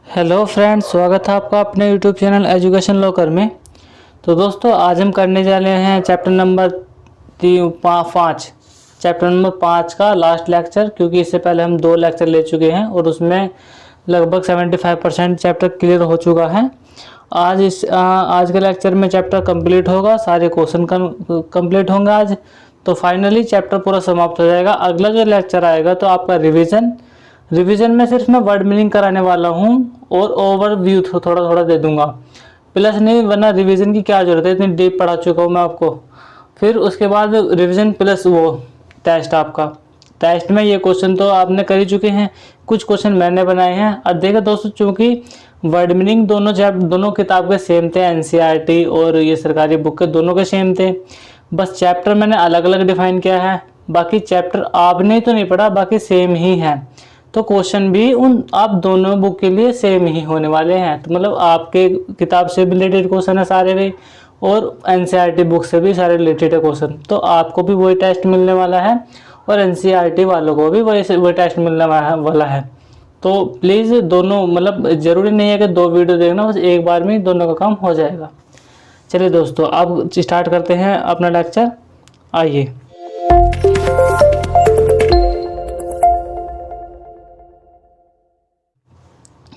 Hello friends, स्वागत है आपका अपने यूट्यूब चैनल एजुकेशन लॉकर में। तो दोस्तों, आज हम करने जा रहे हैं चैप्टर नंबर 5 चैप्टर नंबर 5 का लास्ट लेक्चर, क्योंकि इससे पहले हम 2 लेक्चर ले चुके हैं और उसमें लगभग 75% चैप्टर क्लियर हो चुका है। आज के लेक्चर में चैप्टर कंप्लीट होगा, सारे क्वेश्चन कंप्लीट होंगे आज, तो फाइनली चैप्टर पूरा समाप्त हो जाएगा। अगला जो लेक्चर आएगा तो आपका रिवीजन में सिर्फ मैं वर्ड मीनिंग कराने वाला हूँ और ओवरव्यू थोड़ा थोड़ा दे दूंगा, प्लस नहीं, वरना रिवीजन की क्या जरूरत है, इतनी डीप पढ़ा चुका हूँ मैं आपको। फिर उसके बाद रिवीजन प्लस वो टेस्ट। आपका टेस्ट में ये क्वेश्चन तो आपने कर ही चुके हैं, कुछ क्वेश्चन मैंने बनाए हैं। अब देखो दोस्तों, चूँकि वर्ड मीनिंग दोनों किताब के सेम थे, एनसीईआरटी और ये सरकारी बुक के दोनों के सेम थे, बस चैप्टर मैंने अलग अलग डिफाइन किया है। बाकी चैप्टर आपने तो नहीं पढ़ा, बाकी सेम ही है, तो क्वेश्चन भी आप दोनों बुक के लिए सेम ही होने वाले हैं। तो मतलब आपके किताब से भी रिलेटेड क्वेश्चन है सारे भी, और एनसीईआरटी बुक से भी सारे रिलेटेड है क्वेश्चन, तो आपको भी वही टेस्ट मिलने वाला है और एनसीईआरटी वालों को भी वही टेस्ट मिलने वाला है। तो प्लीज़ दोनों, मतलब ज़रूरी नहीं है कि 2 वीडियो देखना, बस एक बार में दोनों का काम हो जाएगा। चलिए दोस्तों, अब स्टार्ट करते हैं अपना लेक्चर, आइए।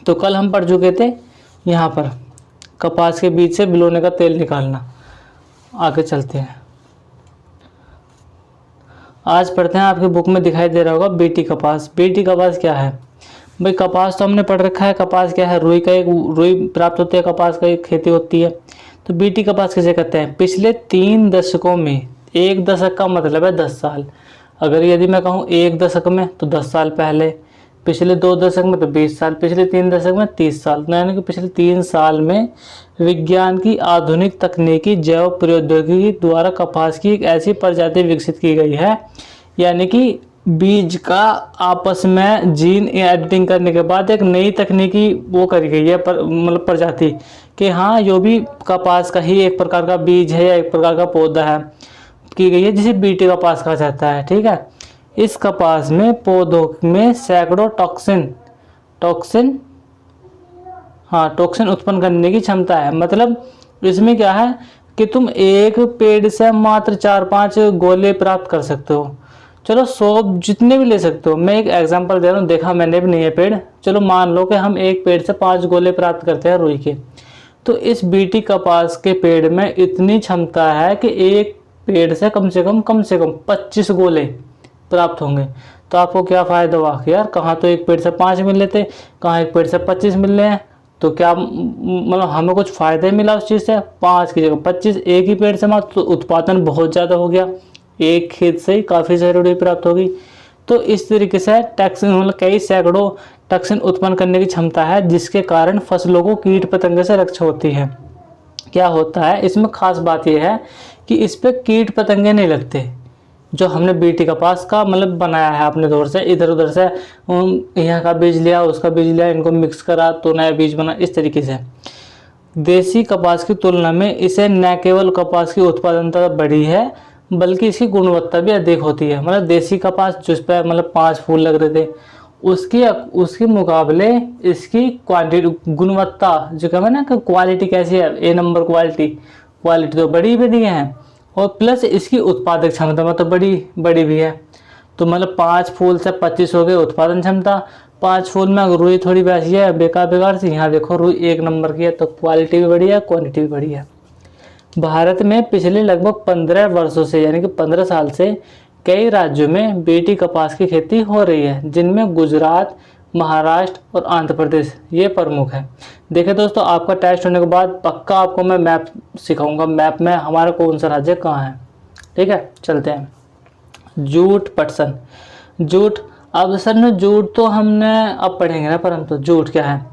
तो कल हम पढ़ चुके थे यहाँ पर कपास के बीज से बिलोने का तेल निकालना। आगे चलते हैं, आज पढ़ते हैं। आपकी बुक में दिखाई दे रहा होगा बीटी कपास। बीटी कपास क्या है भाई? कपास तो हमने पढ़ रखा है। कपास क्या है? रुई प्राप्त होती है, कपास का एक खेती होती है। तो बीटी कपास किसे कहते हैं? पिछले 3 दशकों में, 1 दशक का मतलब है 10 साल, अगर यदि मैं कहूँ 1 दशक में तो 10 साल पहले, पिछले 2 दशक में तो 20 साल, पिछले 3 दशक में 30 साल, यानी कि पिछले 3 साल में विज्ञान की आधुनिक तकनीकी जैव प्रौद्योगिकी द्वारा कपास की एक ऐसी प्रजाति विकसित की गई है, यानी कि बीज का आपस में जीन एडिटिंग करने के बाद एक नई तकनीकी वो करी गई है, मतलब प्रजाति कि हाँ, जो भी कपास का ही एक प्रकार का बीज है या एक प्रकार का पौधा है, की गई है, जिसे बीटी कपास कहा जाता है। ठीक है, इस कपास में पौधों में सैकड़ों टॉक्सिन उत्पन्न करने की क्षमता है। मतलब इसमें क्या है कि तुम एक पेड़ से मात्र 4-5 गोले प्राप्त कर सकते हो, चलो 100 जितने भी ले सकते हो। मैं एक एग्जांपल दे रहा हूँ, देखा मैंने भी नहीं है पेड़, चलो मान लो कि हम एक पेड़ से 5 गोले प्राप्त करते हैं रुई के, तो इस बीटी कपास के पेड़ में इतनी क्षमता है कि एक पेड़ से कम से कम 25 गोले प्राप्त होंगे। तो आपको क्या फ़ायदा हुआ कि यार, कहाँ तो एक पेड़ से 5 मिल लेते, कहाँ एक पेड़ से 25 मिल रहे हैं, तो क्या मतलब हमें कुछ फ़ायदा ही मिला उस चीज़ से? 5 की जगह 25 एक ही पेड़ से मात्र, तो उत्पादन बहुत ज़्यादा हो गया, एक खेत से ही काफ़ी सारी रुई प्राप्त होगी। तो इस तरीके से टॉक्सिन, मतलब कई सैकड़ों टॉक्सिन उत्पन्न करने की क्षमता है, जिसके कारण फसलों को कीट पतंगे से रक्षा होती है। क्या होता है इसमें खास बात यह है कि इस पे कीट पतंगे नहीं लगते। जो हमने बीटी कपास का मतलब बनाया है अपने दौर से, इधर उधर से यहाँ का बीज लिया, उसका बीज लिया, इनको मिक्स करा तो नया बीज बना, इस तरीके से। देसी कपास की तुलना में इसे न केवल कपास की उत्पादकता बढ़ी है, बल्कि इसकी गुणवत्ता भी अधिक होती है। मतलब देसी कपास जिस पर मतलब 5 फूल लग रहे थे, उसके मुकाबले इसकी क्वांटिटी, गुणवत्ता जो कहते हैं ना कि क्वालिटी कैसी है, A नंबर क्वालिटी तो बड़ी है, और प्लस इसकी उत्पादक क्षमता मतलब बड़ी भी है। तो मतलब 5 फूल से 25 हो गए उत्पादन क्षमता। 5 फूल में अगर रुई थोड़ी वैसी है बेकार सी, यहाँ देखो रुई 1 नंबर की है, तो क्वालिटी भी बढ़िया है, क्वांटिटी भी बढ़िया है। भारत में पिछले लगभग 15 वर्षों से, यानी कि 15 साल से कई राज्यों में बीटी कपास की खेती हो रही है, जिनमें गुजरात, महाराष्ट्र और आंध्र प्रदेश ये प्रमुख है। देखिए दोस्तों, आपका टेस्ट होने के बाद पक्का आपको मैं मैप सिखाऊंगा, मैप में हमारा कौन सा राज्य कहाँ है। ठीक है, चलते हैं। जूट पटसन। जूट, अब सर ने जूट तो हमने अब पढ़ेंगे ना, पर हम तो जूट क्या है?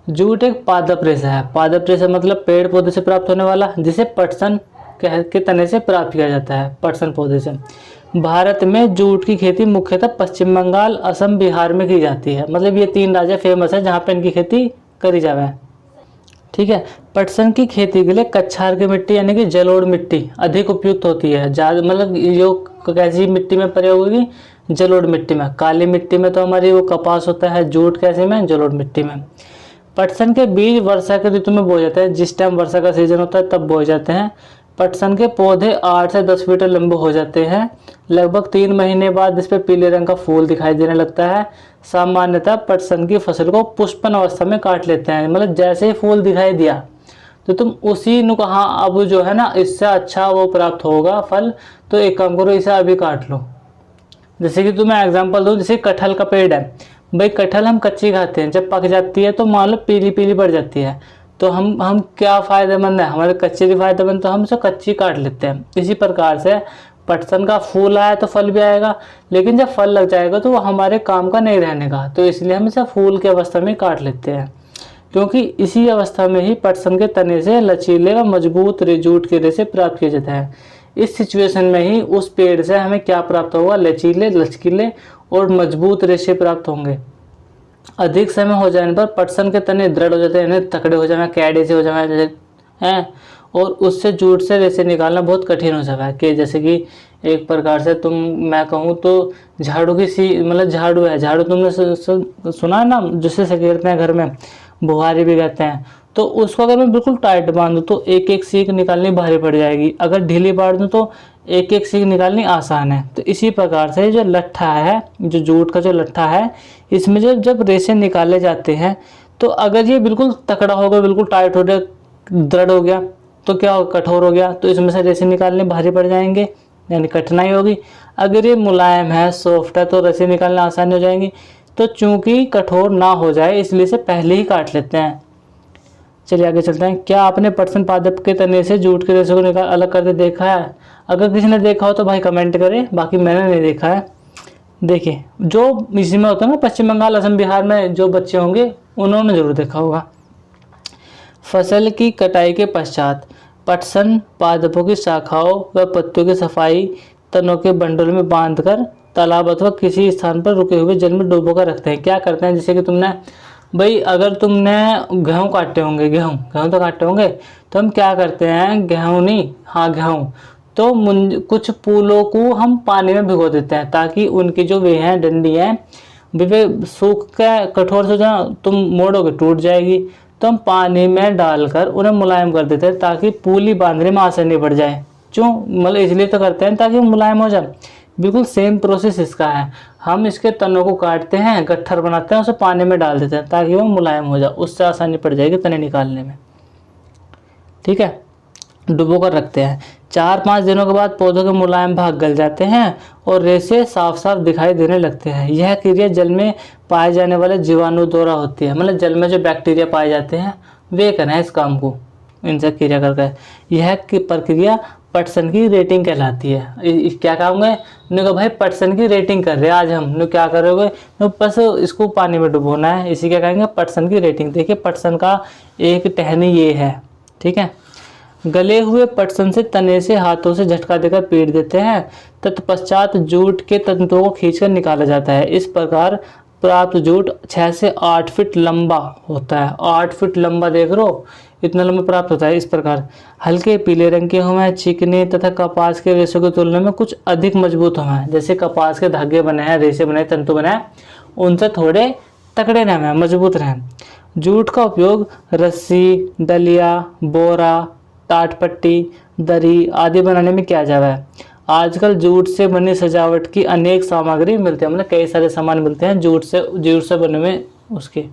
जूट एक पादप रेशा है। पादप रेशा मतलब पेड़ पौधे से प्राप्त होने वाला, जिसे पटसन के तने से प्राप्त किया जाता है, पटसन पौधे से। भारत में जूट की खेती मुख्यतः पश्चिम बंगाल, असम, बिहार में की जाती है। मतलब ये 3 राज्य फेमस है जहाँ पे इनकी खेती करी जावे। ठीक है, पटसन की खेती के लिए कछार की मिट्टी यानी कि जलोढ़ मिट्टी अधिक उपयुक्त होती है। ज़्यादा मतलब जो कैसी मिट्टी में प्रयोग होगी, जलोढ़ मिट्टी में। काली मिट्टी में तो हमारी वो कपास होता है, जूट कैसे में, जलोढ़ मिट्टी में। पटसन के बीज वर्षा के ऋतु में बोए जाते हैं, जिस टाइम वर्षा का सीजन होता है तब बोए जाते हैं। पटसन के पौधे 8 से 10 फीट लंबे हो जाते हैं। लगभग 3 महीने बाद इस पर पीले रंग का फूल दिखाई देने लगता है। सामान्यतः पटसन की फसल को पुष्पन अवस्था में काट लेते हैं, मतलब जैसे ही फूल दिखाई दिया तो तुम उसी नु कहा अब जो है ना इससे अच्छा वो प्राप्त होगा फल, तो एक काम करो, इसे अभी काट लो। जैसे कि तुम्हें एग्जांपल दूं, जैसे कटहल का पेड़ है भाई, कटहल हम कच्ची खाते हैं, जब पक जाती है तो मान लो पीली पीली पड़ जाती है, तो हम क्या फ़ायदेमंद है, हमारे कच्चे भी फायदेमंद, तो हम इसे कच्ची काट लेते हैं। इसी प्रकार से पटसन का फूल आया तो फल भी आएगा, लेकिन जब फल लग जाएगा तो वो हमारे काम का नहीं रहने का, तो इसलिए हम इसे फूल की अवस्था में काट लेते हैं, क्योंकि इसी अवस्था में ही पटसन के तने से लचीले व मजबूत जूट के रेशे प्राप्त किए जाते हैं। इस सिचुएशन में ही उस पेड़ से हमें क्या प्राप्त होगा, लचीले, लचकीले और मजबूत रेशे प्राप्त होंगे। अधिक समय हो जाने पर पटसन के तने दृढ़ हो जाते हैं, तकड़े हो जाए, कैडे से हो जाए हैं, और उससे जूट से रेशे निकालना बहुत कठिन हो जाता है। कि जैसे कि एक प्रकार से मैं कहूँ तो झाड़ू की सी मतलब झाड़ू है, झाड़ू तुमने सुना है ना, जिससे सकेरते हैं घर में, बुहारी भी कहते हैं, तो उसको अगर मैं बिल्कुल टाइट बांधूँ तो एक एक सीख निकालनी भारी पड़ जाएगी, अगर ढीली बांध दूँ तो एक एक सीख निकालनी आसान है। तो इसी प्रकार से जो लट्ठा है, जो जूट का जो लट्ठा है, इसमें जब रेशे निकाले जाते हैं तो अगर ये बिल्कुल तकड़ा हो गया, बिल्कुल टाइट हो गया, दृढ़ हो गया, तो क्या हो, कठोर हो गया, तो इसमें से रेशे निकालने भारी पड़ जाएंगे, यानी कठिनाई होगी। अगर ये मुलायम है, सॉफ्ट है, तो रेशे निकालना आसानी हो जाएंगी। तो चूंकि कठोर ना हो जाए इसलिए से पहले ही काट लेते हैं। चलिए आगे चलते हैं। क्या आपने पटसन पादप के तने से जूट के रेशे को निकाल अलग करके देखा है? अगर किसी ने देखा हो तो भाई कमेंट करें, बाकी मैंने नहीं देखा है। देखिए, जो इसी में होता है ना, पश्चिम बंगाल, असम, बिहार में जो बच्चे होंगे उन्होंने जरूर देखा होगा। फसल की कटाई के पश्चात पटसन पादपों की शाखाओं व पत्तियों की सफाई तनों के बंडल में बांधकर तालाब अथवा किसी स्थान पर रुके हुए जल में डुबो कर रखते हैं। क्या करते हैं, जैसे कि तुमने भाई अगर तुमने गेहूँ काटे होंगे, गेहूँ तो काटे होंगे, तो हम क्या करते हैं, गेहूँ नहीं, हाँ गेहूँ, तो कुछ फूलों को हम पानी में भिगो देते हैं ताकि उनकी जो वे हैं डंडी हैं वे सूख के कठोर से जहाँ तुम मोड़ोगे टूट जाएगी, तो हम पानी में डालकर उन्हें मुलायम कर देते हैं ताकि पूली बांधने में आसानी पड़ जाए। क्यों, मतलब इसलिए तो करते हैं ताकि वो मुलायम हो जाए। बिल्कुल सेम प्रोसेस इसका है, हम इसके तनों को काटते हैं, गट्ठर बनाते हैं, उसे पानी में डाल देते हैं ताकि वो मुलायम हो जाए, उससे आसानी पड़ जाएगी तने निकालने में। ठीक है, डुबो कर रखते हैं। 4-5 दिनों के बाद पौधों के मुलायम भाग गल जाते हैं और रेशे साफ साफ दिखाई देने लगते हैं। यह क्रिया जल में पाए जाने वाले जीवाणु द्वारा होती है, मतलब जल में जो बैक्टीरिया पाए जाते हैं वे करें इस काम को, इनसे क्रिया करके। यह प्रक्रिया पटसन की रेटिंग कहलाती है। क्या कहोगे, ने कहा भाई पटसन की रेटिंग कर रहे हैं आज हम, क्या करोगे, बस इसको पानी में डुबोना है, इसी क्या कहेंगे, पटसन की रेटिंग। देखिए पटसन का एक टहनी ये है, ठीक है। गले हुए पटसन से तने से हाथों से झटका देकर पीट देते हैं, तत्पश्चात जूट के तंतुओं को खींचकर निकाला जाता है। इस प्रकार प्राप्त जूट 6 से 8 फीट लंबा होता है। 8 फीट लंबा, देख रहे हो, इतना लंबा प्राप्त होता है। इस प्रकार हल्के पीले रंग के हों, चिकने तथा कपास के रेशों की तुलना में कुछ अधिक मजबूत हों। जैसे कपास के धागे बने हैं, रेशे बने, तंतु बने हैं, उनसे थोड़े तकड़े रहें, मजबूत रहें। जूट का उपयोग रस्सी, डलिया, बोरा, टाटपट्टी, दरी आदि बनाने में किया जाता है। आजकल जूट से बनी सजावट की अनेक सामग्री मिलती है, मतलब कई सारे सामान मिलते हैं जूट से बने हुए उसके।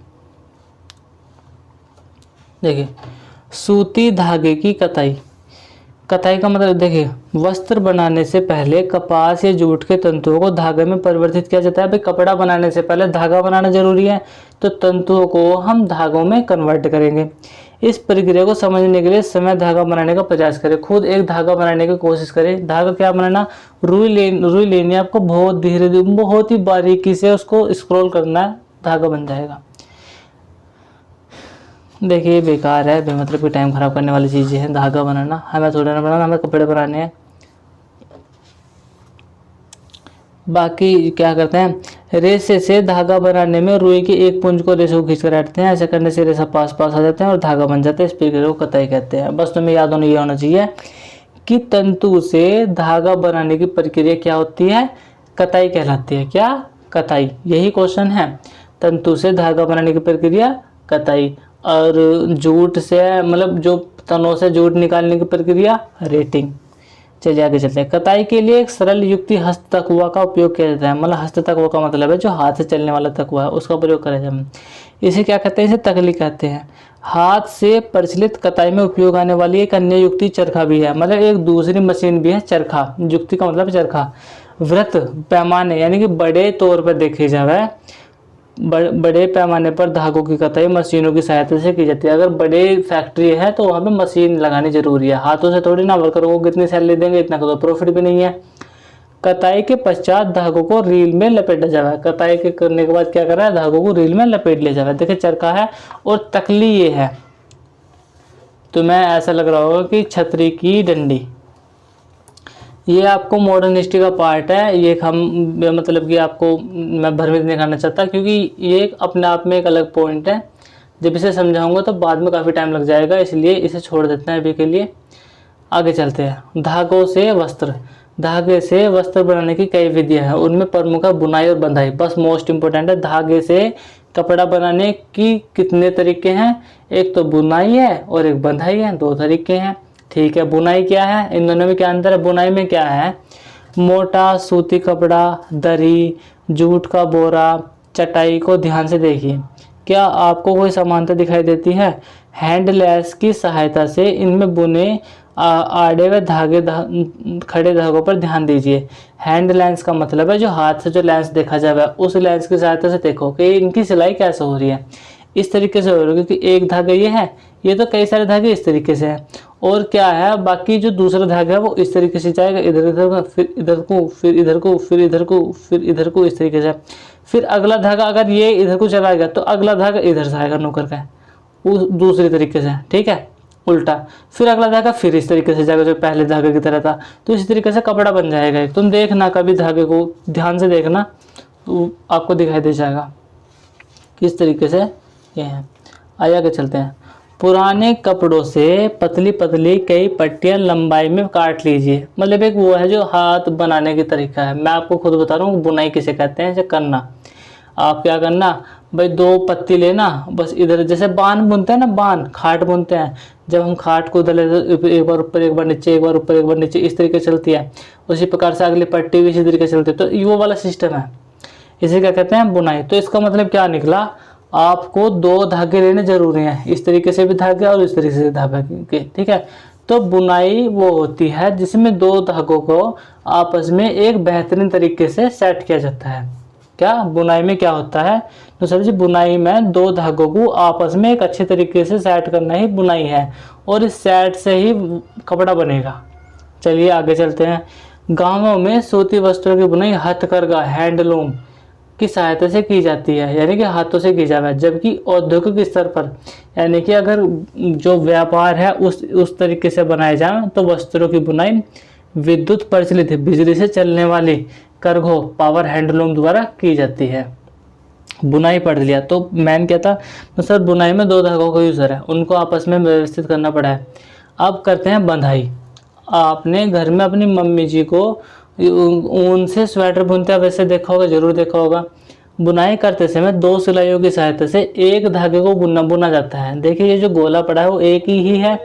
देखिए, सूती धागे की कताई। कताई का मतलब देखिए, वस्त्र बनाने से पहले कपास या जूट के तंतुओं को धागे में परिवर्तित किया जाता है। भाई कपड़ा बनाने से पहले धागा बनाना जरूरी है, तो तंतुओं को हम धागों में कन्वर्ट करेंगे। इस प्रक्रिया को समझने के लिए समय धागा बनाने का प्रयास करें। खुद एक धागा बनाने की कोशिश करें। धागा क्या बनाना, रुई लेनी है आपको, बहुत धीरे धीरे, बहुत ही बारीकी से उसको स्क्रॉल करना है, धागा बन जाएगा। देखिए बेकार है, बेमतलब की टाइम खराब करने वाली चीज़ें हैं। धागा बनाना हमें थोड़ा ना बनाना, हमें कपड़े बनाने हैं। बाकी क्या करते हैं, रेशे से धागा बनाने में रुई के एक पुंज को रेशे को खींच कर काटते हैं। ऐसा करने से रेशा पास आ जाते हैं और धागा बन जाता है। इस प्रक्रिया को कताई कहते हैं। बस तुम्हें याद होना चाहिए कि तंतु से धागा बनाने की प्रक्रिया क्या होती है, कताई कहलाती है। क्या? कताई। यही क्वेश्चन है। तंतु से धागा बनाने की प्रक्रिया कताई, और जूट से मतलब जो तनों से जूट निकालने की प्रक्रिया रेटिंग। चलिए आगे चलते हैं। कताई के लिए एक सरल युक्ति हस्त तकवा का उपयोग किया जाता है। मतलब हस्त तकवा का मतलब है जो हाथ से चलने वाला तकवा है, उसका प्रयोग करा जाता है। इसे क्या कहते हैं? इसे तकली कहते हैं। हाथ से प्रचलित कताई में उपयोग आने वाली एक अन्य युक्ति चरखा भी है। मतलब एक दूसरी मशीन भी है चरखा। युक्ति का मतलब चरखा। वृत्त पैमाने यानी कि बड़े तौर पर देखे जाए, बड़े पैमाने पर धागों की कताई मशीनों की सहायता से की जाती है। अगर बड़े फैक्ट्री है तो वहाँ पे मशीन लगानी जरूरी है, हाथों से थोड़ी ना। वर्करों को कितनी सैलरी देंगे, इतना का तो प्रॉफिट भी नहीं है। कताई के पश्चात धागों को रील में लपेटा जाता है। कताई के करने के बाद क्या कर रहा है? धागों को रील में लपेट लिया जाता है। देखिए चरखा है और तकली ये है, तो मैं ऐसा लग रहा होगा कि छतरी की डंडी। ये आपको मॉडर्न हिस्ट्री का पार्ट है। ये हम मतलब कि आपको मैं भ्रमित नहीं करना चाहता, क्योंकि ये अपने आप में एक अलग पॉइंट है। जब इसे समझाऊंगा तो बाद में काफ़ी टाइम लग जाएगा, इसलिए इसे छोड़ देते हैं अभी के लिए। आगे चलते हैं। धागों से वस्त्र। धागे से वस्त्र बनाने की कई विधियां हैं, उनमें प्रमुख है बुनाई और बंधाई। बस मोस्ट इंपोर्टेंट है, धागे से कपड़ा बनाने की कितने तरीके हैं? एक तो बुनाई है और एक बंधाई है, 2 तरीके हैं। ठीक है, बुनाई क्या है? इन दोनों में क्या अंतर है? बुनाई में क्या है? मोटा सूती कपड़ा, दरी, जूट का बोरा, चटाई को ध्यान से देखिए। क्या आपको कोई समानता दिखाई देती है? हैंड लेस की सहायता से इनमें बुने आड़े व खड़े धागों पर ध्यान दीजिए। हैंड लेंस का मतलब है जो हाथ से जो लेंस देखा जाए, उस लेंस की सहायता से देखो कि इनकी सिलाई कैसे हो रही है। इस तरीके से हो रही है, क्योंकि एक धागा ये है, ये तो कई सारे धागे इस तरीके से हैं। और क्या है, बाकी जो दूसरा धागा है वो इस तरीके से जाएगा, इधर इधर फिर इधर को, फिर इधर को, फिर इधर को, फिर इधर को, इस तरीके से। फिर अगला धागा अगर ये इधर को चलाएगा तो अगला धागा इधर से आएगा नौकर का, उस दूसरी तरीके से। ठीक है, उल्टा। फिर अगला धागा फिर इस तरीके से जाएगा जो पहले धागे की तरह था। तो इस तरीके से कपड़ा बन जाएगा। तुम देखना, कभी धागे को ध्यान से देखना तो आपको दिखाई दे जाएगा किस तरीके से ये है। आगे चलते हैं। पुराने कपड़ों से पतली पतली कई पट्टियां लंबाई में काट लीजिए। मतलब एक वो है जो हाथ बनाने की तरीका है। मैं आपको खुद बता रहा हूँ बुनाई किसे कहते हैं। जैसे करना, आप क्या करना भाई, 2 पत्ती लेना, बस इधर जैसे बान बुनते हैं ना, बान खाट बुनते हैं। जब हम खाट को उधर एक बार ऊपर एक बार नीचे, एक बार ऊपर एक बार नीचे, इस तरीके से चलती है। उसी प्रकार से अगली पट्टी भी इसी तरीके से चलती है। तो वो वाला सिस्टम है, इसे क्या कहते हैं? बुनाई। तो इसका मतलब क्या निकला? आपको 2 धागे लेने जरूरी हैं, इस तरीके से भी धागे और इस तरीके से धागे। ठीक है, तो बुनाई वो होती है जिसमें 2 धागों को आपस में एक बेहतरीन तरीके से सेट किया जाता है। क्या बुनाई में क्या होता है? तो सर जी, बुनाई में 2 धागों को आपस में एक अच्छे तरीके से सेट करना ही बुनाई है, और इस सेट से ही कपड़ा बनेगा। चलिए आगे चलते हैं। गांवों में सूती वस्त्रों की बुनाई हथकरघा, हैंडलूम की सहायता से की जाती है, यानी कि हाथों से की जाती है। जबकि औद्योगिक स्तर पर, यानी कि अगर जो व्यापार है उस तरीके से बनाए जाए, तो वस्त्रों की बुनाई विद्युत प्रचलित बिजली से चलने वाली करघों, पावर हैंडलूम द्वारा की जाती है। बुनाई पढ़ लिया तो मैन क्या था? तो सर बुनाई में 2 धागों का यूज़र है, उनको आपस में व्यवस्थित करना पड़ा है। अब करते हैं बंधाई। आपने घर में अपनी मम्मी जी को ऊन से स्वेटर बुनते हैं, वैसे देखा होगा, जरूर देखा होगा। बुनाई करते समय 2 सिलाइयों की सहायता से एक धागे को बुना जाता है। देखिए ये जो गोला पड़ा है वो एक ही है,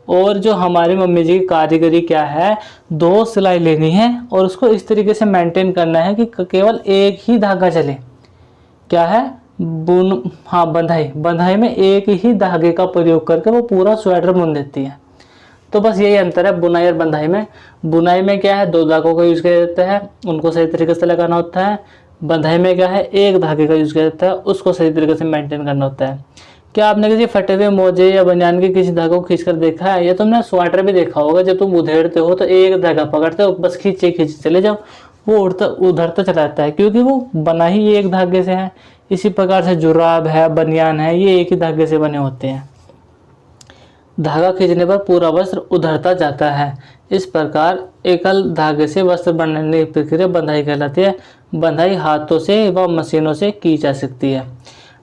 और जो हमारी मम्मी जी की कारीगरी क्या है, 2 सिलाई लेनी है और उसको इस तरीके से मेंटेन करना है कि केवल एक ही धागा चले। क्या है? बंधाई में एक ही धागे का प्रयोग करके वो पूरा स्वेटर बुन देती है। तो बस यही अंतर है बुनाई और बंधाई में। बुनाई में क्या है, 2 धागों का यूज किया जाता है, उनको सही तरीके से लगाना होता है। बंधाई में क्या है, एक धागे का यूज किया जाता है, उसको सही तरीके से मेंटेन करना होता है। क्या आपने किसी फटे हुए मोजे या बनियान के किसी धागे को खींचकर देखा है? या तुमने स्वेटर भी देखा होगा, जब तुम उधेड़ते हो तो एक धागा पकड़ते हो, बस खींचे चले जाओ, वो उधरता चला जाता है, क्योंकि वो बना ही एक धागे से है। इसी प्रकार से जुराब है, बनियान है, ये एक ही धागे से बने होते हैं। धागा खींचने पर पूरा वस्त्र उधरता जाता है। इस प्रकार एकल धागे से वस्त्र बनाने की प्रक्रिया बंधाई कहलाती है। बंधाई हाथों से व मशीनों से की जा सकती है।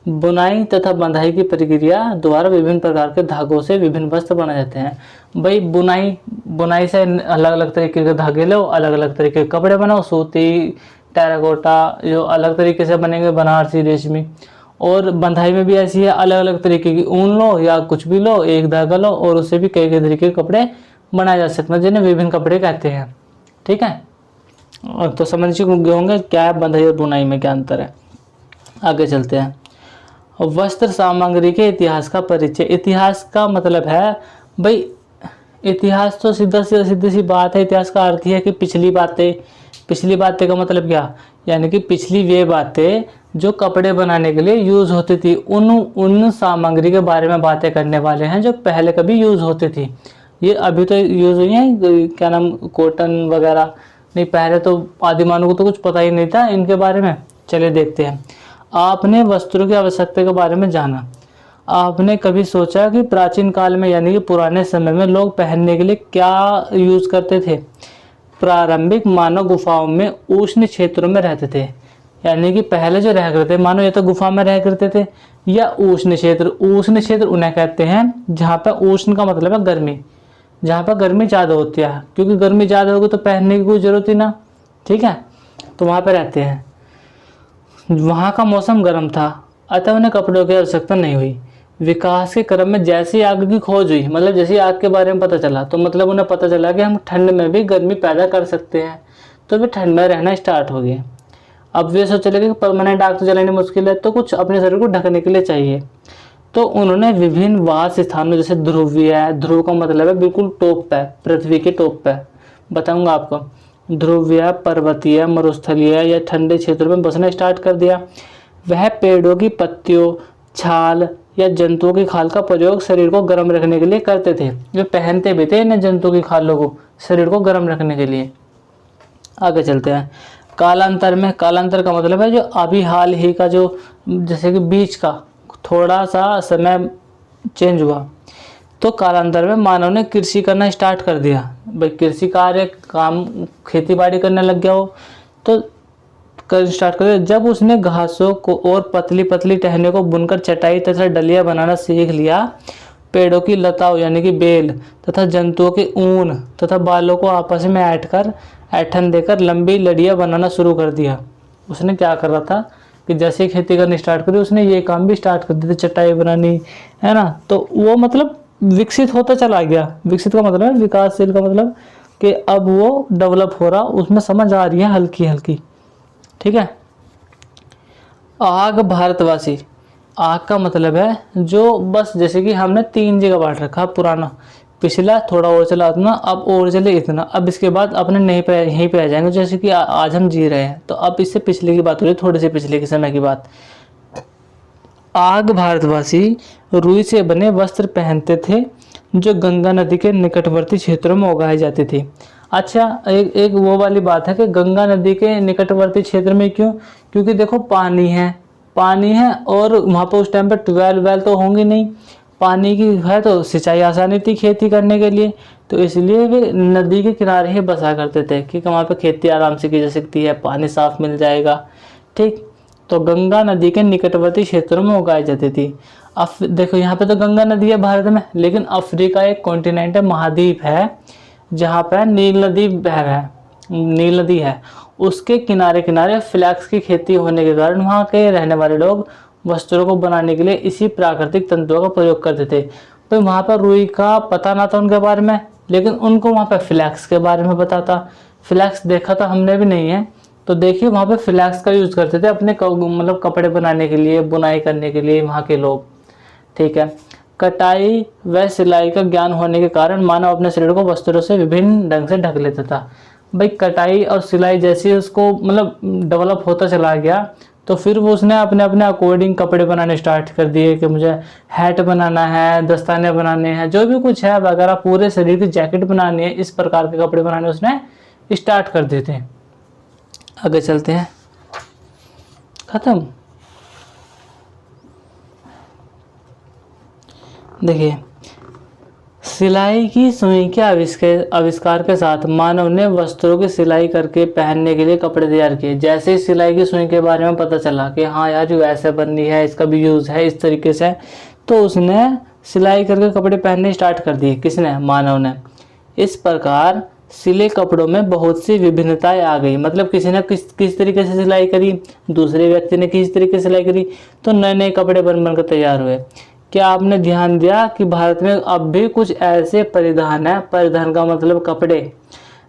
बुनाई तथा बंधाई की प्रक्रिया द्वारा विभिन्न प्रकार के धागों से विभिन्न वस्त्र बनाए जाते हैं। भाई बुनाई से अलग अलग तरीके के धागे लो, अलग अलग तरीके के कपड़े बनाओ, सूती टेराकोटा जो अलग तरीके से बनेंगे, बनारसी, रेशमी। और बंधाई में भी ऐसी है, अलग अलग तरीके की ऊन लो या कुछ भी लो, एक धागा लो और उससे भी कई कई तरीके के कपड़े बनाए जा सकते हैं, जिन्हें विभिन्न कपड़े कहते हैं। ठीक है, और तो समझ चुके होंगे क्या है बंधाई और बुनाई में क्या अंतर है। आगे चलते हैं। वस्त्र सामग्री के इतिहास का परिचय। इतिहास का मतलब है भाई, इतिहास तो सीधी सी बात है। इतिहास का अर्थ है कि पिछली बातें। पिछली बातें का मतलब क्या, यानी कि पिछली वे बातें जो कपड़े बनाने के लिए यूज़ होती थी, उन सामग्री के बारे में बातें करने वाले हैं जो पहले कभी यूज़ होती थी। ये अभी तो यूज़ हुई हैं, क्या नाम, कॉटन वगैरह नहीं, पहले तो आदिमानव को तो कुछ पता ही नहीं था इनके बारे में। चलिए देखते हैं। आपने वस्त्रों की आवश्यकता के बारे में जाना। आपने कभी सोचा कि प्राचीन काल में यानी कि पुराने समय में लोग पहनने के लिए क्या यूज़ करते थे। प्रारंभिक मानव गुफाओं में उष्ण क्षेत्रों में रहते थे, यानी कि पहले जो रह करते मानव या तो गुफा में रह करते थे या उष्ण क्षेत्र। उष्ण क्षेत्र उन्हें कहते हैं जहाँ पर उष्ण का मतलब है गर्मी, जहाँ पर गर्मी ज़्यादा होती है, क्योंकि गर्मी ज़्यादा होगी तो पहनने की कोई ज़रूरत ही ना। ठीक है, तो वहाँ पर रहते हैं। वहाँ का मौसम गर्म था, अतः उन्हें कपड़ों की आवश्यकता नहीं हुई। विकास के क्रम में जैसे आग की खोज हुई, मतलब जैसे आग के बारे में पता चला, तो मतलब उन्हें पता चला कि हम ठंड में भी गर्मी पैदा कर सकते हैं, तो वे ठंड में रहना स्टार्ट हो गए। अब वे सोच लगे कि परमानेंट आग तो जलानी मुश्किल है, तो कुछ अपने शरीर को ढकने के लिए चाहिए। तो उन्होंने विभिन्न वास स्थानों, जैसे ध्रुवीय है, ध्रुव का मतलब है बिल्कुल टॉप पे, पृथ्वी के टॉप पे, बताऊंगा आपको, ध्रुवीय, पर्वतीय, मरुस्थलीय या ठंडे क्षेत्रों में बसना स्टार्ट कर दिया। वह पेड़ों की पत्तियों, छाल या जंतुओं की खाल का प्रयोग शरीर को गर्म रखने के लिए करते थे। वे पहनते भी थे इन जंतुओं की खालों को शरीर को गर्म रखने के लिए। आगे चलते हैं। कालांतर में, कालांतर का मतलब है जो अभी हाल ही का, जो जैसे कि बीच का थोड़ा सा समय चेंज हुआ, तो कालांतर में मानव ने कृषि करना स्टार्ट कर दिया। भाई कृषि कार्य, काम, खेती बाड़ी करने लग गया हो, तो कर स्टार्ट कर दिया। जब उसने घासों को और पतली पतली टहनियों को बुनकर चटाई तथा डलिया बनाना सीख लिया, पेड़ों की लताओं यानी कि बेल तथा जंतुओं के ऊन तथा बालों को आपस में ऐठन देकर लंबी लड़ियाँ बनाना शुरू कर दिया। उसने क्या कर रहा था कि जैसे खेती करनी स्टार्ट करी, उसने ये काम भी स्टार्ट कर दिया, चटाई बनानी, है ना। तो वो मतलब विकसित होता चला गया। विकसित का मतलब है, विकासशील का मतलब कि अब वो डेवलप हो रहा, उसमें समझ आ रही है हल्की हल्की। ठीक है। आग भारतवासी। आग का मतलब है जो, बस जैसे कि हमने 3 जगह बांट रखा, पुराना, पिछला, थोड़ा और चला इतना, अब और चले इतना, अब इसके बाद अपने नहीं पे यहीं पे आ जाएंगे, जैसे कि आज हम जी रहे हैं। तो अब इससे पिछले की बात हो रही है, थोड़े से पिछले के समय की बात। आग भारतवासी रुई से बने वस्त्र पहनते थे जो गंगा नदी के निकटवर्ती क्षेत्रों में उगाई जाती थी। अच्छा, एक वो वाली बात है कि गंगा नदी के निकटवर्ती क्षेत्र में क्यों, क्योंकि देखो पानी है और वहाँ पर उस टाइम पर ट्यूबवेल वेल तो होंगे नहीं, पानी की है तो सिंचाई आसानी थी खेती करने के लिए, तो इसलिए वे नदी के किनारे ही बसा करते थे कि वहाँ पर खेती आराम से की जा सकती है, पानी साफ मिल जाएगा। ठीक, तो गंगा नदी के निकटवर्ती क्षेत्रों में उगाई जाती थी। अब देखो यहाँ पे तो गंगा नदी है भारत में, लेकिन अफ्रीका एक कॉन्टिनेंट है, महाद्वीप है, जहाँ पर नील नदी बह रहा है, नील नदी है, उसके किनारे किनारे फ्लैक्स की खेती होने के कारण वहाँ के रहने वाले लोग वस्त्रों को बनाने के लिए इसी प्राकृतिक तंतुओं का प्रयोग करते थे। तो वहाँ पर रुई का पता ना था उनके बारे में, लेकिन उनको वहाँ पर फ्लैक्स के बारे में पता था। फ्लैक्स देखा था हमने भी नहीं है, तो देखिए वहाँ पे फ्लैक्स का यूज़ करते थे अपने मतलब कपड़े बनाने के लिए, बुनाई करने के लिए वहाँ के लोग। ठीक है। कटाई व सिलाई का ज्ञान होने के कारण मानव अपने शरीर को वस्त्रों से विभिन्न ढंग से ढक लेता था। भाई कटाई और सिलाई जैसे उसको मतलब डेवलप होता चला गया, तो फिर वो उसने अपने अपने अकॉर्डिंग कपड़े बनाने स्टार्ट कर दिए कि मुझे हैट बनाना है, दस्ताने बनाने हैं, जो भी कुछ है वगैरह, पूरे शरीर की जैकेट बनानी है, इस प्रकार के कपड़े बनाने उसने स्टार्ट कर दिए थे। आगे चलते हैं। खत्म। देखिए, सिलाई की सुई के आविष्कार के साथ मानव ने वस्त्रों की सिलाई करके पहनने के लिए कपड़े तैयार किए। जैसे ही सिलाई की सुई के बारे में पता चला कि हाँ यार ये ऐसे बननी है, इसका भी यूज़ है इस तरीके से, तो उसने सिलाई करके कपड़े पहनने स्टार्ट कर दिए। किसने? मानव ने। इस प्रकार सिले कपड़ों में बहुत सी विभिन्नताएं आ गई, मतलब किसी ने किस तरीके से सिलाई करी, दूसरे व्यक्ति ने किस तरीके से सिलाई करी, तो नए नए कपड़े बन बनकर तैयार हुए। क्या आपने ध्यान दिया कि भारत में अब भी कुछ ऐसे परिधान है, परिधान का मतलब कपड़े,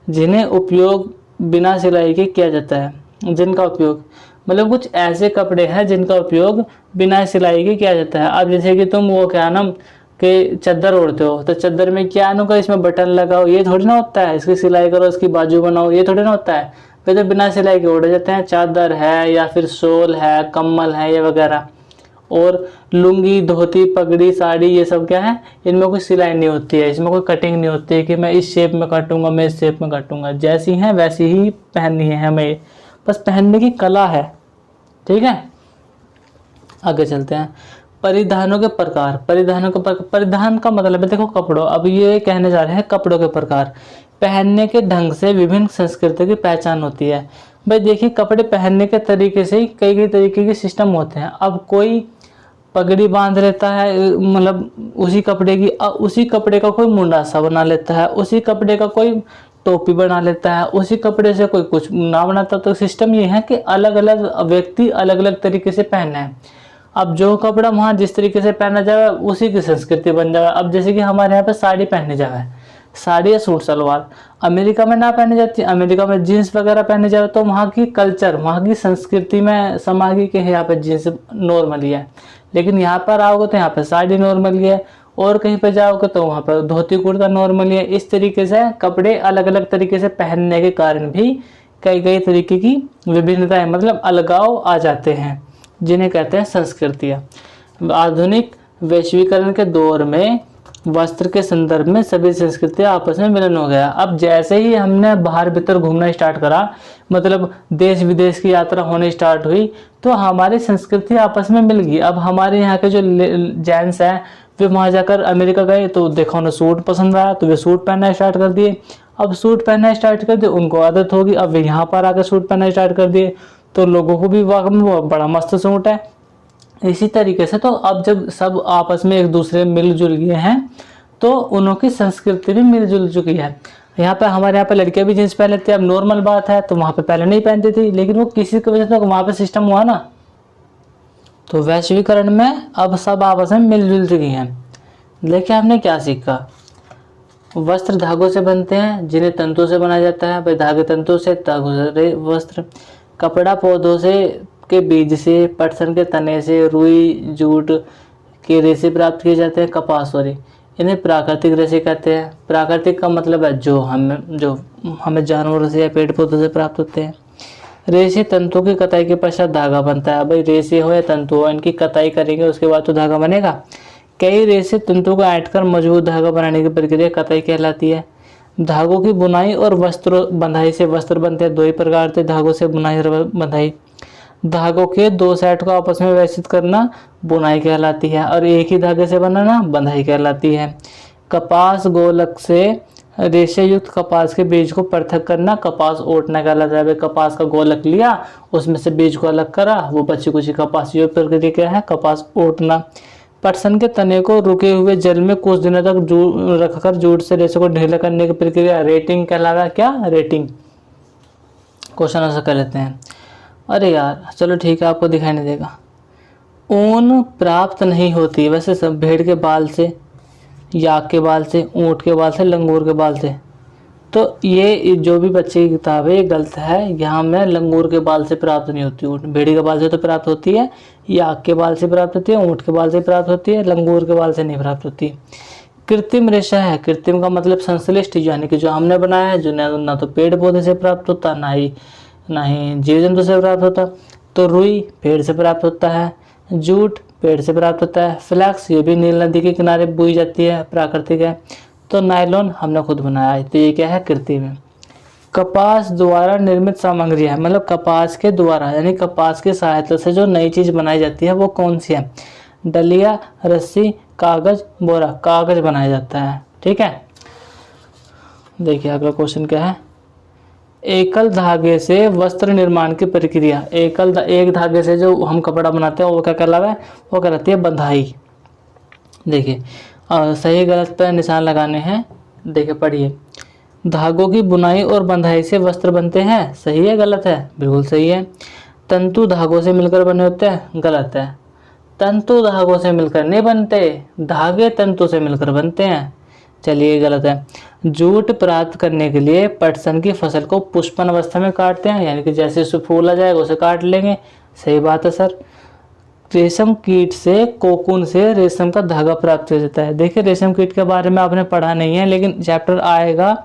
जिन्हें उपयोग बिना सिलाई के किया जाता है, जिनका उपयोग मतलब कुछ ऐसे कपड़े हैं जिनका उपयोग बिना सिलाई के किया जाता है। अब जैसे कि तुम वो क्या नाम कि चादर ओढ़ते हो, तो चादर में क्या नो का इसमें बटन लगाओ, ये थोड़ी ना होता है, इसकी सिलाई करो, इसकी बाजू बनाओ, ये थोड़ी ना होता है। वे तो बिना सिलाई के ओढ़े जाते हैं। चादर है या फिर शॉल है, कम्बल है, ये वगैरह। और लुंगी, धोती, पगड़ी, साड़ी, ये सब क्या है, इनमें कोई सिलाई नहीं होती है, इसमें कोई कटिंग नहीं होती है कि मैं इस शेप में काटूंगा, मैं इस शेप में काटूंगा। जैसी हैं वैसी ही पहननी है हमें, बस पहनने की कला है। ठीक है, आगे चलते हैं। परिधानों के प्रकार, परिधान का मतलब है देखो कपड़ों, अब ये कहने जा रहे हैं कपड़ों के प्रकार। पहनने के ढंग से विभिन्न संस्कृतियों की पहचान होती है। भाई देखिए, कपड़े पहनने के तरीके से ही कई कई तरीके के सिस्टम होते हैं। अब कोई पगड़ी बांध लेता है, मतलब उसी कपड़े का कोई मुंडासा बना लेता है, उसी कपड़े का कोई टोपी बना लेता है, उसी कपड़े से कोई कुछ ना बनाता। तो सिस्टम ये है कि अलग अलग व्यक्ति अलग अलग तरीके से पहने हैं। अब जो कपड़ा वहाँ जिस तरीके से पहना जाए उसी की संस्कृति बन जाए। अब जैसे कि हमारे यहाँ पे साड़ी पहनी जाए, साड़ी या सूट सलवार, अमेरिका में ना पहनी जाती, अमेरिका में जीन्स वगैरह पहने जाए, तो वहाँ की कल्चर, वहाँ की संस्कृति में समा गई कि यहाँ पे जीन्स नॉर्मली है। लेकिन यहाँ पर आओगे तो यहाँ पे साड़ी नॉर्मली है, और कहीं पर जाओगे तो वहाँ पर धोती कुर्ता नॉर्मली है। इस तरीके से कपड़े अलग अलग तरीके से पहनने के कारण भी कई कई तरीके की विभिन्नताएं, मतलब अलगाव आ जाते हैं, जिन्हें कहते हैं संस्कृतियाँ। आधुनिक वैश्वीकरण के दौर में वस्त्र के संदर्भ में सभी संस्कृतियाँ आपस में मिलन हो गया। अब जैसे ही हमने बाहर भीतर घूमना स्टार्ट करा, मतलब देश विदेश की यात्रा होनी स्टार्ट हुई, तो हमारी संस्कृति आपस में मिल गई। अब हमारे यहाँ के जो जेंट्स हैं वे वहाँ जाकर अमेरिका गए, तो देखा उन्हें सूट पसंद आया तो वे सूट पहनना स्टार्ट कर दिए। अब सूट पहनना स्टार्ट कर दिए, उनको आदत होगी, अब वे यहाँ पर आकर सूट पहनना स्टार्ट कर दिए, तो लोगों को भी वाकई में बड़ा मस्त सूट है। इसी तरीके से तो अब जब सब आपस में एक दूसरे मिलजुल गए हैं, तो उनकी संस्कृति भी मिलजुल चुकी है। यहाँ पे हमारे यहाँ पे लड़कियां भी जींस पहन लेती है, अब नॉर्मल बात है, तो वहाँ पे पहले नहीं पहनती थी, लेकिन वो किसी की वजह से वहाँ पे सिस्टम हुआ ना, तो वैश्वीकरण में अब सब आपस में मिलजुल चुकी हैं। देखिए हमने क्या सीखा, वस्त्र धागों से बनते हैं जिन्हें तंतु से बनाया जाता है। भाई धागे तंतु से, धागों से वस्त्र। कपड़ा पौधों से के बीज से, पटसन के तने से, रुई जूट के रेशे प्राप्त किए जाते हैं, कपास सॉरी, इन्हें प्राकृतिक रेशे कहते हैं। प्राकृतिक का मतलब है जो हमें जानवरों से या पेड़ पौधों से प्राप्त होते हैं। रेशे तंतु की कताई के पश्चात धागा बनता है। भाई रेशे हो या तंतु हो, इनकी कताई करेंगे उसके बाद तो धागा बनेगा। कई रेशे तंतु को ऐंठकर मजबूत धागा बनाने की प्रक्रिया कताई कहलाती है। धागों की बुनाई और वस्त्र बंधाई से वस्त्र बनते हैं। दो ही प्रकार थे, धागों से बुनाई और बंधाई। धागों के दो सेट को आपस में व्यवस्थित करना बुनाई कहलाती है, और एक ही धागे से बनाना बंधाई कहलाती है। कपास गोलक से रेशे युक्त कपास के बीज को पृथक करना कपास ओटना कहलाता है। कपास का गोलक लिया, उसमें से बीज को अलग करा, वो बची कुछ कपास, ये प्रक्रिया क्या है, कपास ओटना। पटसन के तने को रुके हुए जल में कुछ दिनों तक रखकर जूट से रेशे को ढीला करने की प्रक्रिया रेटिंग कहलाता। क्या रेटिंग, क्वेश्चन आंसर कर लेते हैं। अरे यार चलो ठीक है, आपको दिखाई नहीं देगा। ऊन प्राप्त नहीं होती वैसे सब भेड़ के बाल से, याक के बाल से, ऊँट के बाल से, लंगूर के बाल से। तो ये जो भी बच्चे की किताब है ये गलत है। यहाँ में लंगूर के बाल से प्राप्त नहीं होती ऊँट, भेड़ी के बाल से तो प्राप्त होती है, याक के बाल से प्राप्त होती है, ऊँट के बाल से प्राप्त होती है, लंगूर के बाल से नहीं प्राप्त होती। कृत्रिम रेशा है, कृत्रिम का मतलब संश्लिष्ट, यानी कि जो हमने बनाया है, जो ना तो पेड़ पौधे से प्राप्त होता, ना ही जीव जंतु से प्राप्त होता। तो रुई पेड़ से प्राप्त होता है, जूट पेड़ से प्राप्त होता है, फ्लैक्स ये भी नील नदी के किनारे बोई जाती है, प्राकृतिक है। तो नायलॉन हमने खुद बनाया है, तो ये क्या है, कृत्रिम है। कपास द्वारा निर्मित सामग्री है, मतलब कपास के द्वारा यानी कपास की सहायता से जो नई चीज बनाई जाती है वो कौन सी है, डलिया, रस्सी, कागज, बोरा। कागज बनाया जाता है, ठीक है। देखिए अगला क्वेश्चन क्या है, एकल धागे से वस्त्र निर्माण की प्रक्रिया। एक धागे से जो हम कपड़ा बनाते हैं वो क्या कहलाता है, वो कहलाती है बंधाई। देखिए सही गलत पर निशान लगाने हैं, देखिए पढ़िए। धागों की बुनाई और बंधाई से वस्त्र बनते हैं, सही है गलत है? बिल्कुल सही है। तंतु धागों से मिलकर बने होते हैं, गलत है। तंतु धागों से मिलकर नहीं बनते, धागे तंतु से मिलकर बनते हैं, चलिए गलत है। जूट प्राप्त करने के लिए पटसन की फसल को पुष्पन अवस्था में काटते हैं, यानी कि जैसे उससे फूल आ जाएगा उसे काट लेंगे, सही बात है सर। रेशम कीट से कोकून से रेशम का धागा प्राप्त हो जाता है। देखिए रेशम कीट के बारे में आपने पढ़ा नहीं है, लेकिन चैप्टर आएगा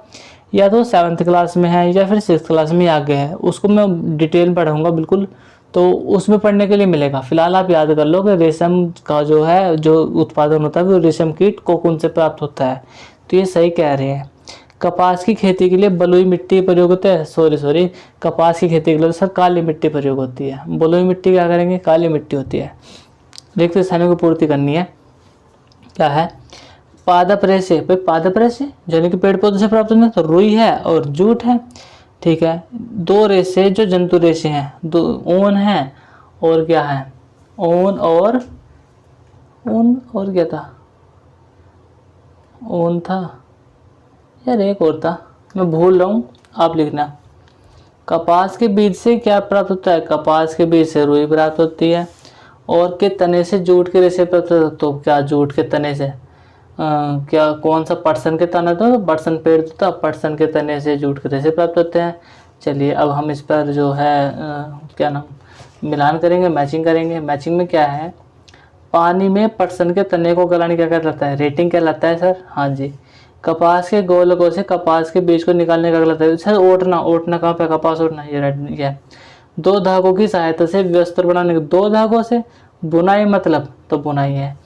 या तो 7th क्लास में है या फिर 6th क्लास में आगे है, उसको मैं डिटेल पढ़ाऊंगा बिल्कुल, तो उसमें पढ़ने के लिए मिलेगा। फिलहाल आप याद कर लो कि रेशम का जो है जो उत्पादन होता है वो रेशम कीट कोकून से प्राप्त होता है, तो ये सही कह रहे हैं। कपास की खेती के लिए बलुई मिट्टी प्रयोग होता है, सॉरी कपास की खेती के लिए सर काली मिट्टी प्रयोग होती है। बलुई मिट्टी क्या करेंगे, काली मिट्टी होती है। रिक्त स्थानों की पूर्ति करनी है, क्या है? पादप रेशे, भाई पादप रेशे यानी कि पेड़ पौधों से प्राप्त होते हैं, तो रुई है और जूट है, ठीक है। दो रेशे जो जंतु रेशे हैं, दो ऊन है और क्या है, ऊन और क्या था, ऊन था यार, एक और था, मैं भूल रहा हूँ, आप लिखना। कपास के बीज से क्या प्राप्त होता है? कपास के बीज से रुई प्राप्त होती है। और के तने से जूट के रेशे प्राप्त होता है, तो क्या जूट के तने से क्या कौन सा पटसन के तना, तो पटसन पेड़ था, पटसन के तने से जूट के रेशे प्राप्त होते हैं। चलिए अब हम इस पर जो है क्या नाम मिलान करेंगे, मैचिंग करेंगे। मैचिंग में क्या है, पानी में पटसन के तने को गलाने क्या कहलाता है? रेटिंग कहलाता है सर, हाँ जी। कपास के गोलकों से कपास के बीज को निकालने का कहलाता है सर ओटना। ओटना कहाँ पे, कपास ओटना, ये दो धागों की सहायता से वस्त्र बनाने के, दो धागों से बुनाई मतलब तो बुनाई है।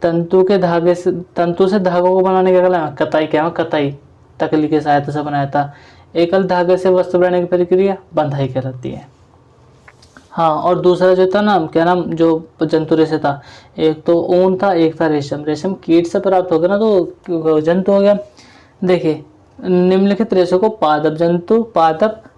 तंतु के धागे से, तंतु से धागों को बनाने का कहलाता है कताई, क्या है कताई, तकली की सहायता से बनाया था। एकल धागे से वस्त्र बनाने की प्रक्रिया बंधाई कहलाती है। हाँ, और दूसरा जो था ना, क्या नाम, जो जंतु रेशे था, एक तो ऊन था, एक था रेशम। रेशम कीट से प्राप्त हो गया ना, तो जंतु हो गया। देखिए निम्नलिखित रेशों को पादप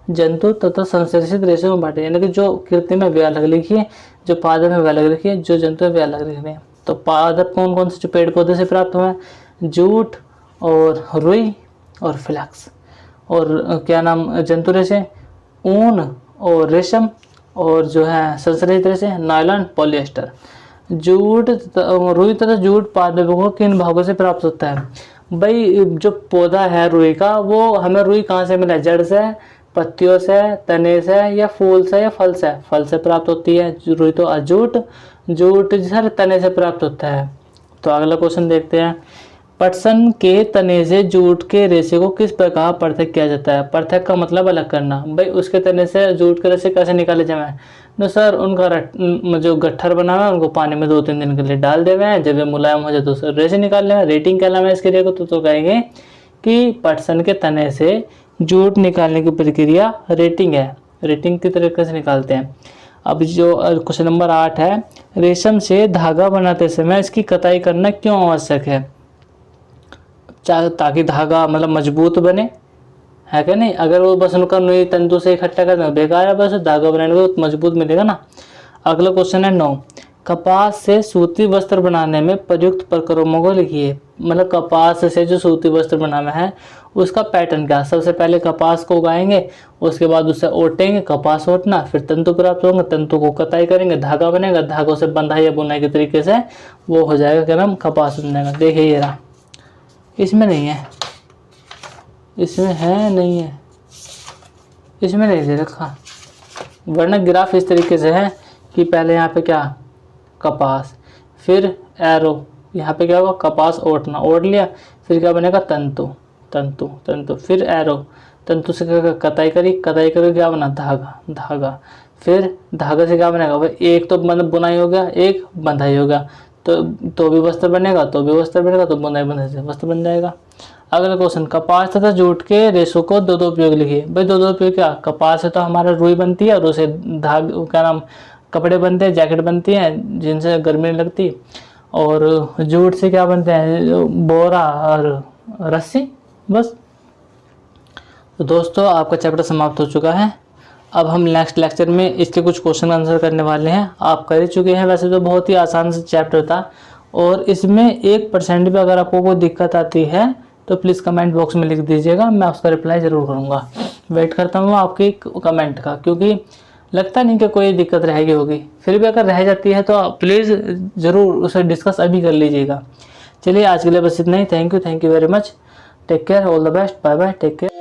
जंतु तथा संश्लेषित रेशों में बांटे, यानी कि जो कृत्रिम में वे अलग लिखी है, जो पादप में वे अलग लिखी है, जो जंतु है वे अलग लिख रहे हैं। तो पादप कौन कौन से जो पेड़ पौधे से प्राप्त हुए हैं, जूट और रुई और फ्लैक्स। और क्या नाम जंतु रेशे, ऊन और रेशम, और जो है संश्लेषित रेशे नायलॉन पॉलिएस्टर। जूट रुई तथा जूट पादपों को किन भागों से प्राप्त होता है? भाई जो पौधा है रुई का, वो हमें रुई कहाँ से मिला? जड़ से, पत्तियों से, तने से, या फूल से, या फल से? फल से प्राप्त होती है रुई। तो जूट सर तने से प्राप्त होता है। तो अगला क्वेश्चन देखते हैं। पटसन के तने से जूट के रेशे को किस प्रकार पृथक किया जाता है? पृथक का मतलब अलग करना। भाई उसके तने से जूट के रेशे कैसे निकाले जाए? तो सर उनका जो गट्ठर बना हुआ है उनको पानी में 2-3 दिन के लिए डाल दे हुए हैं, जब वे मुलायम हो जाए तो सर रेशे निकाल लेंगे। रेटिंग क्या नाम है इसके लिए को, तो कहेंगे कि पटसन के तने से जूट निकालने की प्रक्रिया रेटिंग है। रेटिंग की तरीके से निकालते हैं। अब जो क्वेश्चन नंबर 8 है, रेशम से धागा बनाते समय इसकी कताई करना क्यों आवश्यक है? ताकि धागा मतलब मजबूत बने, है क्या नहीं? अगर वो बस उनका नई तंतु से इकट्ठा करना बेकार है, बस धागा बनाने को मजबूत मिलेगा ना। अगला क्वेश्चन है 9, कपास से सूती वस्त्र बनाने में प्रयुक्त प्रक्रमों को लिखिए। मतलब कपास से जो सूती वस्त्र बनाना है उसका पैटर्न क्या? सबसे पहले कपास को उगाएंगे, उसके बाद उसे ओटेंगे, कपास ओटना, फिर तंतु प्राप्त होंगे, तंतु को कताई करेंगे, धागा बनेगा, धागों से बंधाई या बुनाई के तरीके से वो हो जाएगा क्या नाम, कपास बन जाएगा। देखिए ये रहा, इसमें नहीं है, इसमें है नहीं है, इसमें नहीं दे रखा, वरना ग्राफ इस तरीके से है कि पहले यहाँ पे क्या कपास, फिर एरो, यहाँ पे क्या होगा कपास ओटना, ओट लिया, फिर क्या बनेगा तंतु, तंतु तंतु, फिर एरो, तंतु से क्या कताई करी, कताई करके क्या बना धागा, धागा, फिर धागा से क्या बनेगा भाई, एक तो मतलब बुनाई हो गया, एक बंधाई हो गया, तो भी वस्त्र बनेगा, तो भी वस्त्र बनेगा, तो बुनाई बंधाई से वस्त्र बन जाएगा। अगला क्वेश्चन, कपास तथा जूट के रेशों को दो दो उपयोग लिखिए। भाई दो दो उपयोग क्या, कपास से तो हमारा रुई बनती है और उसे धाग क्या नाम कपड़े बनते हैं, जैकेट बनती हैं जिनसे गर्मी नहीं लगती, और जूट से क्या बनते हैं, बोरा और रस्सी, बस। तो दोस्तों आपका चैप्टर समाप्त हो चुका है। अब हम नेक्स्ट लेक्चर में इसके कुछ क्वेश्चन आंसर करने वाले हैं। आप कर ही चुके हैं, वैसे तो बहुत ही आसान से चैप्टर था, और इसमें 1% भी अगर आपको कोई दिक्कत आती है तो प्लीज़ कमेंट बॉक्स में लिख दीजिएगा, मैं उसका रिप्लाई ज़रूर करूँगा। वेट करता हूँ आपके कमेंट का, क्योंकि लगता नहीं कि कोई दिक्कत रहेगी होगी, फिर भी अगर रह जाती है तो प्लीज़ ज़रूर उसे डिस्कस अभी कर लीजिएगा। चलिए आज के लिए बस इतना ही। Thank you very much. Take care, all the best, bye bye, take care.